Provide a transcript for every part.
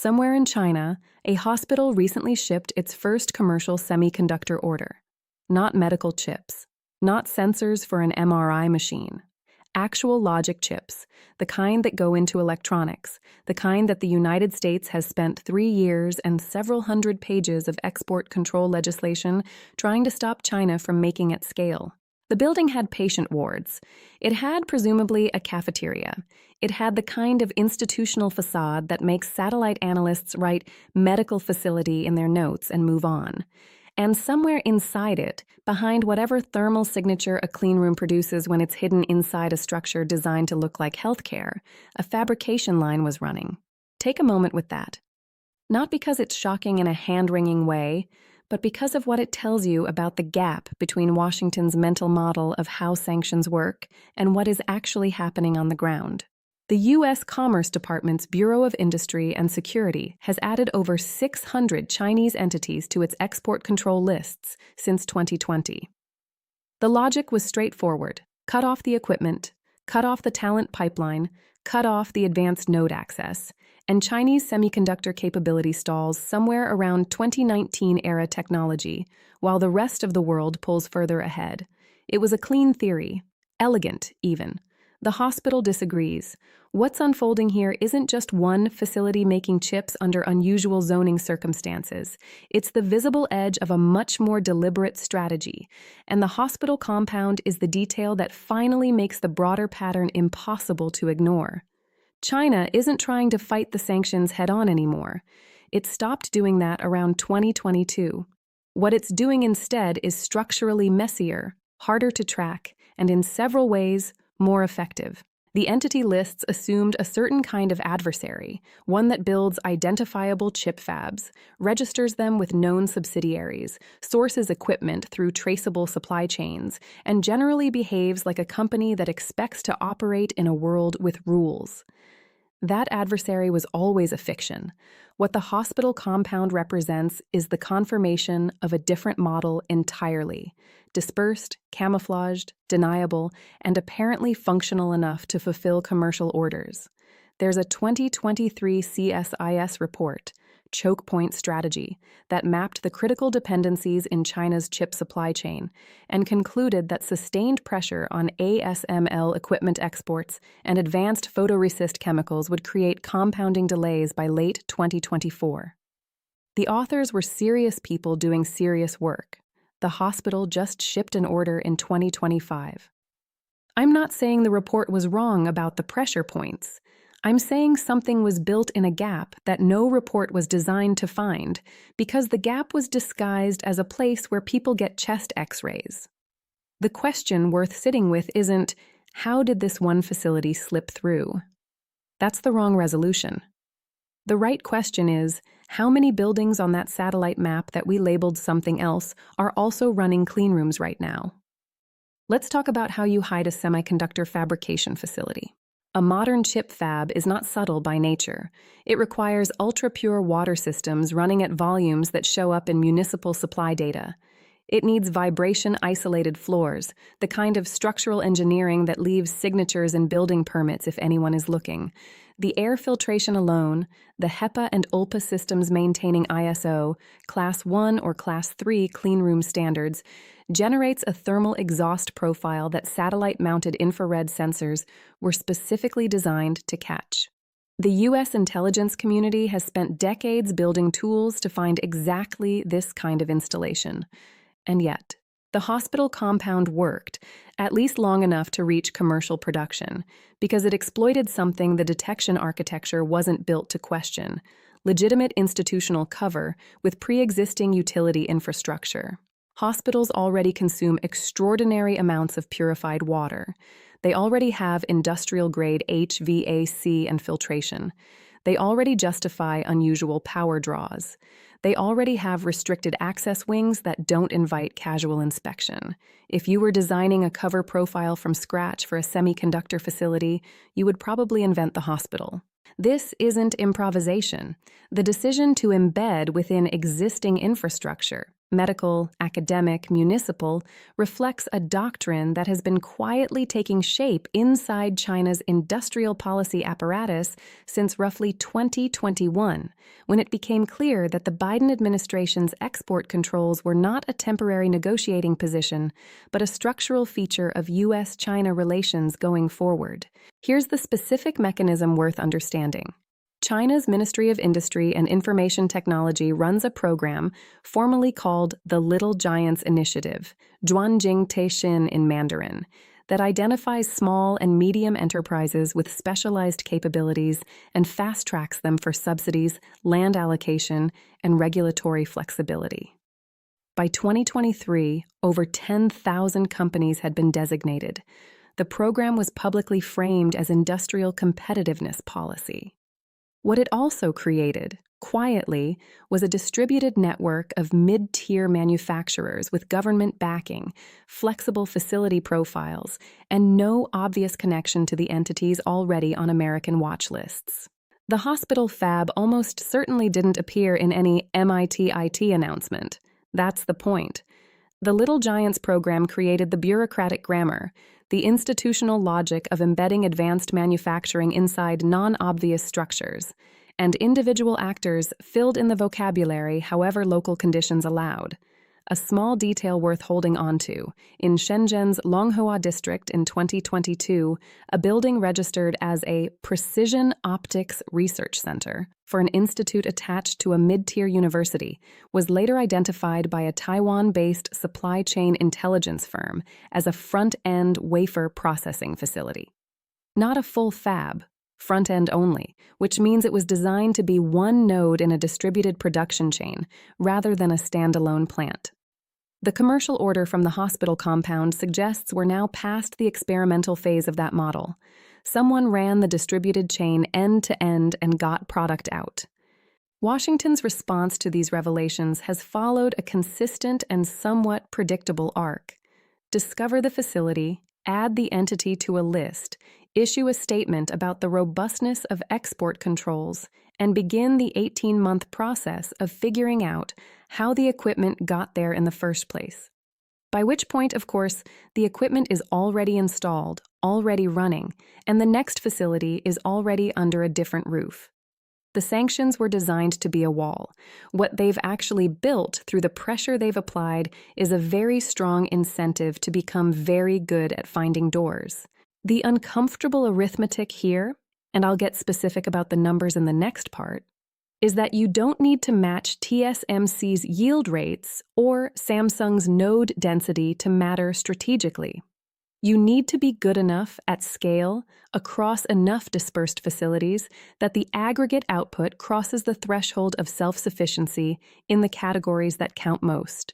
Somewhere in China, a hospital recently shipped its first commercial semiconductor order. Not medical chips, not sensors for an MRI machine. Actual logic chips, the kind that go into electronics, the kind that the United States has spent 3 years and several hundred pages of export control legislation trying to stop China from making at scale. The building had patient wards. It had, presumably, a cafeteria. It had the kind of institutional facade that makes satellite analysts write medical facility in their notes and move on. And somewhere inside it, behind whatever thermal signature a cleanroom produces when it's hidden inside a structure designed to look like healthcare, a fabrication line was running. Take a moment with that. Not because it's shocking in a hand-wringing way, but because of what it tells you about the gap between Washington's mental model of how sanctions work and what is actually happening on the ground. The U.S. Commerce Department's Bureau of Industry and Security has added over 600 Chinese entities to its export control lists since 2020. The logic was straightforward: cut off the equipment, cut off the talent pipeline, cut off the advanced node access, and Chinese semiconductor capability stalls somewhere around 2019-era technology, while the rest of the world pulls further ahead. It was a clean theory, elegant even. The hospital disagrees. What's unfolding here isn't just one facility making chips under unusual zoning circumstances. It's the visible edge of a much more deliberate strategy, and the hospital compound is the detail that finally makes the broader pattern impossible to ignore. China isn't trying to fight the sanctions head-on anymore. It stopped doing that around 2022. What it's doing instead is structurally messier, harder to track, and in several ways, more effective. The entity lists assumed a certain kind of adversary, one that builds identifiable chip fabs, registers them with known subsidiaries, sources equipment through traceable supply chains, and generally behaves like a company that expects to operate in a world with rules. That adversary was always a fiction. What the hospital compound represents is the confirmation of a different model entirely: dispersed, camouflaged, deniable, and apparently functional enough to fulfill commercial orders. There's a 2023 CSIS report, Choke Point Strategy, that mapped the critical dependencies in China's chip supply chain and concluded that sustained pressure on ASML equipment exports and advanced photoresist chemicals would create compounding delays by late 2024. The authors were serious people doing serious work. The hospital just shipped an order in 2025. I'm not saying the report was wrong about the pressure points. I'm saying something was built in a gap that no report was designed to find, because the gap was disguised as a place where people get chest x-rays. The question worth sitting with isn't, how did this one facility slip through? That's the wrong resolution. The right question is, how many buildings on that satellite map that we labeled something else are also running cleanrooms right now? Let's talk about how you hide a semiconductor fabrication facility. A modern chip fab is not subtle by nature. It requires ultra-pure water systems running at volumes that show up in municipal supply data. It needs vibration-isolated floors, the kind of structural engineering that leaves signatures in building permits if anyone is looking. The air filtration alone, the HEPA and ULPA systems maintaining ISO, Class 1 or Class 3 cleanroom standards, generates a thermal exhaust profile that satellite-mounted infrared sensors were specifically designed to catch. The U.S. intelligence community has spent decades building tools to find exactly this kind of installation. And yet, the hospital compound worked, at least long enough to reach commercial production, because it exploited something the detection architecture wasn't built to question: legitimate institutional cover with pre-existing utility infrastructure. Hospitals already consume extraordinary amounts of purified water. They already have industrial-grade HVAC and filtration. They already justify unusual power draws. They already have restricted access wings that don't invite casual inspection. If you were designing a cover profile from scratch for a semiconductor facility, you would probably invent the hospital. This isn't improvisation. The decision to embed within existing infrastructure, medical, academic, municipal, reflects a doctrine that has been quietly taking shape inside China's industrial policy apparatus since roughly 2021, when it became clear that the Biden administration's export controls were not a temporary negotiating position, but a structural feature of U.S.-China relations going forward. Here's the specific mechanism worth understanding. China's Ministry of Industry and Information Technology runs a program formally called the Little Giants Initiative, Zhuanjing Teixin in Mandarin, that identifies small and medium enterprises with specialized capabilities and fast-tracks them for subsidies, land allocation, and regulatory flexibility. By 2023, over 10,000 companies had been designated. The program was publicly framed as industrial competitiveness policy. What it also created, quietly, was a distributed network of mid-tier manufacturers with government backing, flexible facility profiles, and no obvious connection to the entities already on American watch lists. The hospital fab almost certainly didn't appear in any MIT IT announcement. That's the point. The Little Giants program created the bureaucratic grammar, the institutional logic of embedding advanced manufacturing inside non-obvious structures, and individual actors filled in the vocabulary however local conditions allowed. A small detail worth holding on to: in Shenzhen's Longhua district in 2022, a building registered as a Precision Optics Research Center for an institute attached to a mid-tier university was later identified by a Taiwan-based supply chain intelligence firm as a front-end wafer processing facility. Not a full fab, front-end only, which means it was designed to be one node in a distributed production chain rather than a standalone plant. The commercial order from the hospital compound suggests we're now past the experimental phase of that model. Someone ran the distributed chain end to end and got product out. Washington's response to these revelations has followed a consistent and somewhat predictable arc. Discover the facility, add the entity to a list, issue a statement about the robustness of export controls, and begin the 18-month process of figuring out how the equipment got there in the first place. By which point, of course, the equipment is already installed, already running, and the next facility is already under a different roof. The sanctions were designed to be a wall. What they've actually built through the pressure they've applied is a very strong incentive to become very good at finding doors. The uncomfortable arithmetic here, and I'll get specific about the numbers in the next part, is that you don't need to match TSMC's yield rates or Samsung's node density to matter strategically. You need to be good enough at scale across enough dispersed facilities that the aggregate output crosses the threshold of self-sufficiency in the categories that count most.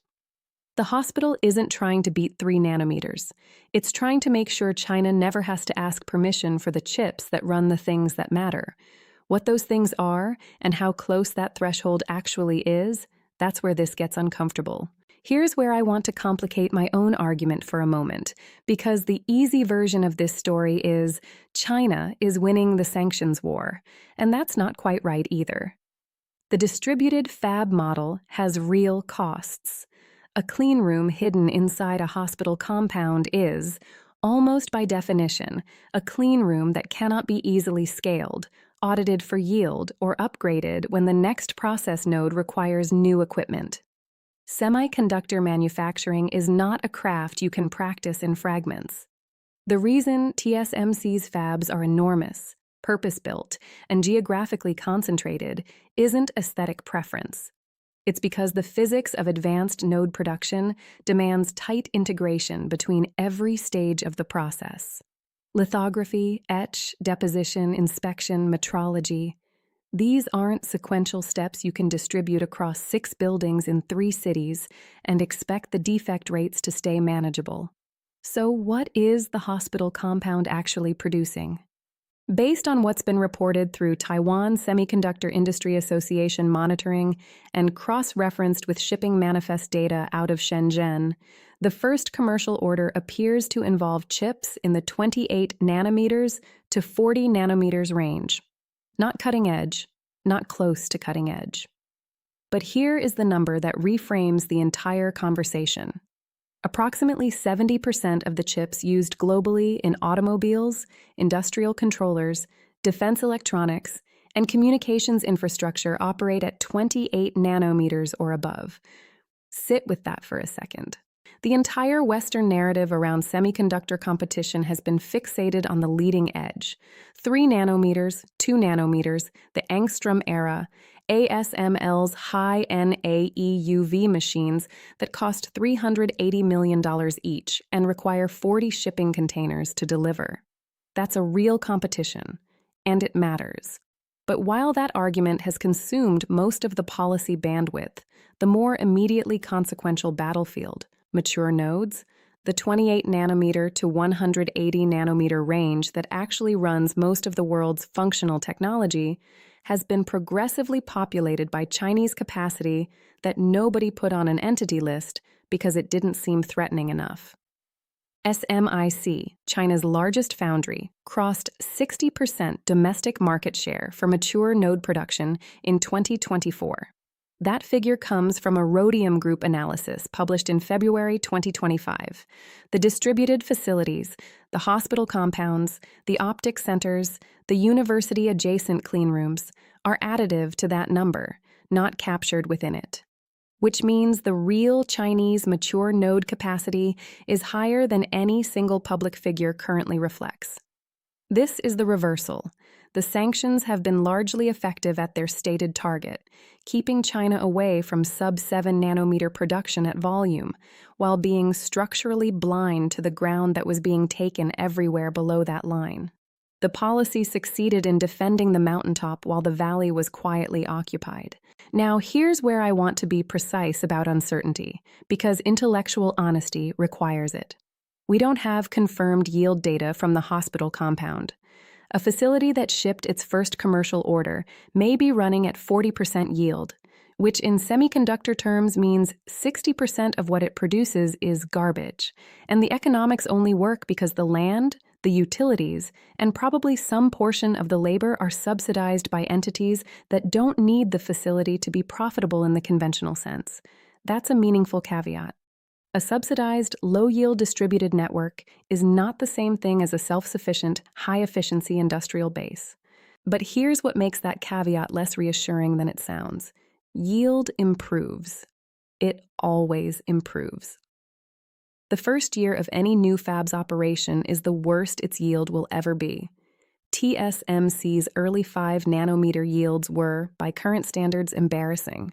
The hospital isn't trying to beat 3 nanometers. It's trying to make sure China never has to ask permission for the chips that run the things that matter. What those things are and how close that threshold actually is, that's where this gets uncomfortable. Here's where I want to complicate my own argument for a moment, because the easy version of this story is China is winning the sanctions war, and that's not quite right either. The distributed fab model has real costs. A clean room hidden inside a hospital compound is, almost by definition, a clean room that cannot be easily scaled, audited for yield, or upgraded when the next process node requires new equipment. Semiconductor manufacturing is not a craft you can practice in fragments. The reason TSMC's fabs are enormous, purpose-built, and geographically concentrated isn't aesthetic preference. It's because the physics of advanced node production demands tight integration between every stage of the process. Lithography, etch, deposition, inspection, metrology. These aren't sequential steps you can distribute across 6 buildings in 3 cities and expect the defect rates to stay manageable. So what is the hospital compound actually producing? Based on what's been reported through Taiwan Semiconductor Industry Association monitoring and cross-referenced with shipping manifest data out of Shenzhen, the first commercial order appears to involve chips in the 28 nanometers to 40 nanometers range. Not cutting edge, not close to cutting edge. But here is the number that reframes the entire conversation. Approximately 70% of the chips used globally in automobiles, industrial controllers, defense electronics, and communications infrastructure operate at 28 nanometers or above. Sit with that for a second. The entire Western narrative around semiconductor competition has been fixated on the leading edge. 3 nanometers, 2 nanometers, the Angstrom era, ASML's high-NA EUV machines that cost $380 million each and require 40 shipping containers to deliver. That's a real competition, and it matters. But while that argument has consumed most of the policy bandwidth, the more immediately consequential battlefield, mature nodes, the 28 nanometer to 180 nanometer range that actually runs most of the world's functional technology, has been progressively populated by Chinese capacity that nobody put on an entity list because it didn't seem threatening enough. SMIC, China's largest foundry, crossed 60% domestic market share for mature node production in 2024. That figure comes from a Rhodium Group analysis published in February 2025. The distributed facilities, the hospital compounds, the optic centers, the university-adjacent cleanrooms are additive to that number, not captured within it. Which means the real Chinese mature node capacity is higher than any single public figure currently reflects. This is the reversal. The sanctions have been largely effective at their stated target, keeping China away from sub-7 nanometer production at volume, while being structurally blind to the ground that was being taken everywhere below that line. The policy succeeded in defending the mountaintop while the valley was quietly occupied. Now, here's where I want to be precise about uncertainty, because intellectual honesty requires it. We don't have confirmed yield data from the hospital compound. A facility that shipped its first commercial order may be running at 40% yield, which in semiconductor terms means 60% of what it produces is garbage, and the economics only work because the land, the utilities, and probably some portion of the labor are subsidized by entities that don't need the facility to be profitable in the conventional sense. That's a meaningful caveat. A subsidized, low-yield distributed network is not the same thing as a self-sufficient, high-efficiency industrial base. But here's what makes that caveat less reassuring than it sounds. Yield improves. It always improves. The first year of any new fab's operation is the worst its yield will ever be. TSMC's early 5 nanometer yields were, by current standards, embarrassing.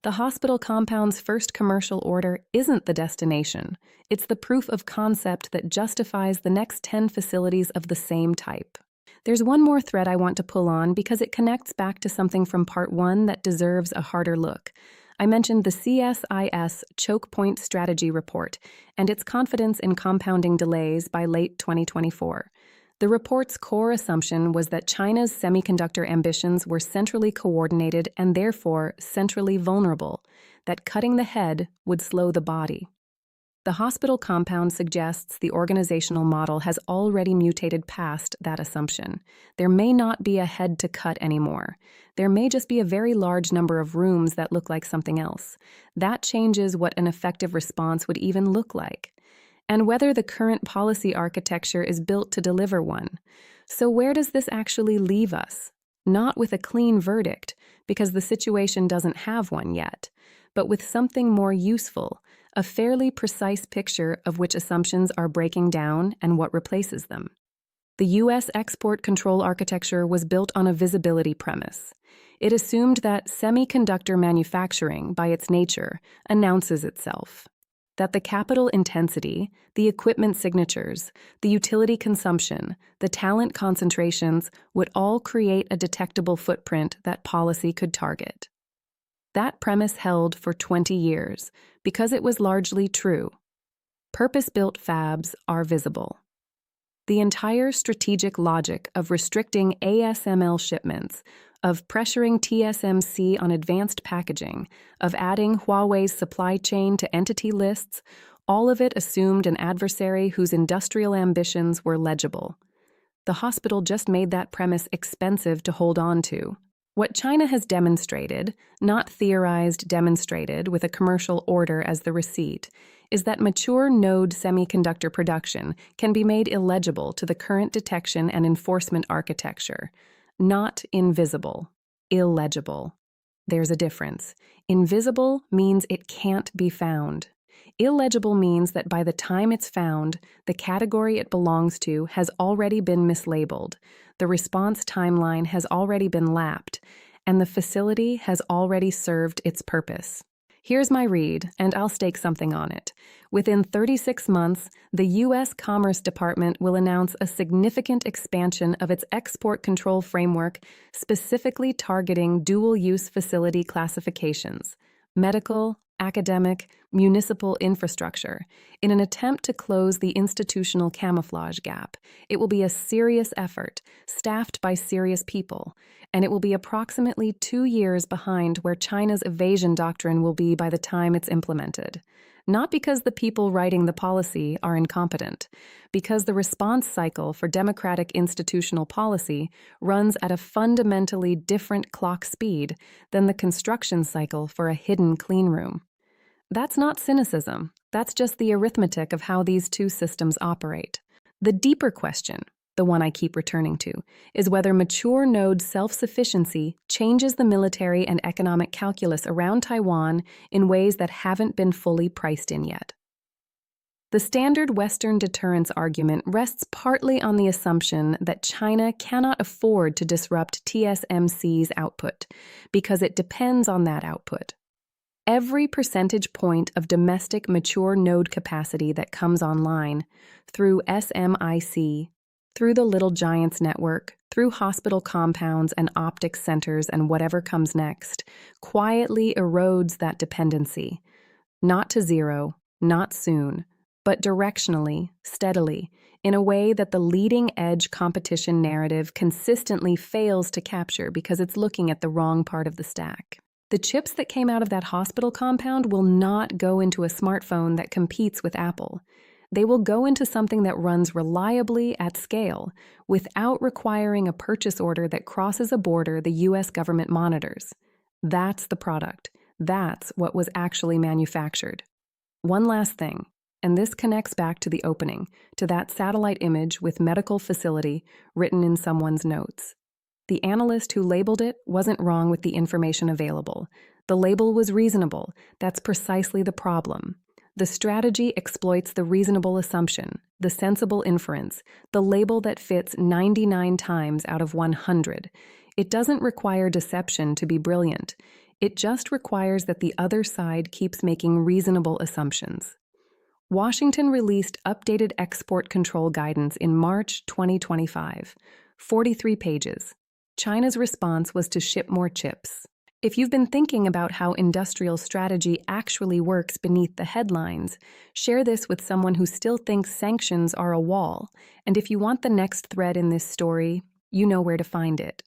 The hospital compound's first commercial order isn't the destination. It's the proof of concept that justifies the next 10 facilities of the same type. There's one more thread I want to pull on because it connects back to something from part 1 that deserves a harder look. I mentioned the CSIS Choke Point Strategy Report and its confidence in compounding delays by late 2024. The report's core assumption was that China's semiconductor ambitions were centrally coordinated and therefore centrally vulnerable, that cutting the head would slow the body. The hospital compound suggests the organizational model has already mutated past that assumption. There may not be a head to cut anymore. There may just be a very large number of rooms that look like something else. That changes what an effective response would even look like, and whether the current policy architecture is built to deliver one. So where does this actually leave us? Not with a clean verdict, because the situation doesn't have one yet, but with something more useful, a fairly precise picture of which assumptions are breaking down and what replaces them. The U.S. export control architecture was built on a visibility premise. It assumed that semiconductor manufacturing, by its nature, announces itself. That the capital intensity, the equipment signatures, the utility consumption, the talent concentrations would all create a detectable footprint that policy could target. That premise held for 20 years because it was largely true. Purpose-built fabs are visible. The entire strategic logic of restricting ASML shipments, of pressuring TSMC on advanced packaging, of adding Huawei's supply chain to entity lists, all of it assumed an adversary whose industrial ambitions were legible. The hospital just made that premise expensive to hold on to. What China has demonstrated, not theorized, demonstrated with a commercial order as the receipt, is that mature node semiconductor production can be made illegible to the current detection and enforcement architecture. Not invisible, illegible. There's a difference. Invisible means it can't be found. Illegible means that by the time it's found, the category it belongs to has already been mislabeled, the response timeline has already been lapped, and the facility has already served its purpose. Here's my read, and I'll stake something on it. Within 36 months, the U.S. Commerce Department will announce a significant expansion of its export control framework, specifically targeting dual-use facility classifications, medical, academic, municipal infrastructure, in an attempt to close the institutional camouflage gap. It will be a serious effort, staffed by serious people, and it will be approximately 2 years behind where China's evasion doctrine will be by the time it's implemented. Not because the people writing the policy are incompetent, because the response cycle for democratic institutional policy runs at a fundamentally different clock speed than the construction cycle for a hidden cleanroom. That's not cynicism, that's just the arithmetic of how these two systems operate. The deeper question, the one I keep returning to, is whether mature node self-sufficiency changes the military and economic calculus around Taiwan in ways that haven't been fully priced in yet. The standard Western deterrence argument rests partly on the assumption that China cannot afford to disrupt TSMC's output because it depends on that output. Every percentage point of domestic mature node capacity that comes online through SMIC, through the Little Giants network, through hospital compounds and optics centers and whatever comes next, quietly erodes that dependency. Not to zero, not soon, but directionally, steadily, in a way that the leading-edge competition narrative consistently fails to capture because it's looking at the wrong part of the stack. The chips that came out of that hospital compound will not go into a smartphone that competes with Apple. They will go into something that runs reliably at scale without requiring a purchase order that crosses a border the U.S. government monitors. That's the product. That's what was actually manufactured. One last thing, and this connects back to the opening, to that satellite image with medical facility written in someone's notes. The analyst who labeled it wasn't wrong with the information available. The label was reasonable. That's precisely the problem. The strategy exploits the reasonable assumption, the sensible inference, the label that fits 99 times out of 100. It doesn't require deception to be brilliant. It just requires that the other side keeps making reasonable assumptions. Washington released updated export control guidance in March 2025, 43 pages. China's response was to ship more chips. If you've been thinking about how industrial strategy actually works beneath the headlines, share this with someone who still thinks sanctions are a wall. And if you want the next thread in this story, you know where to find it.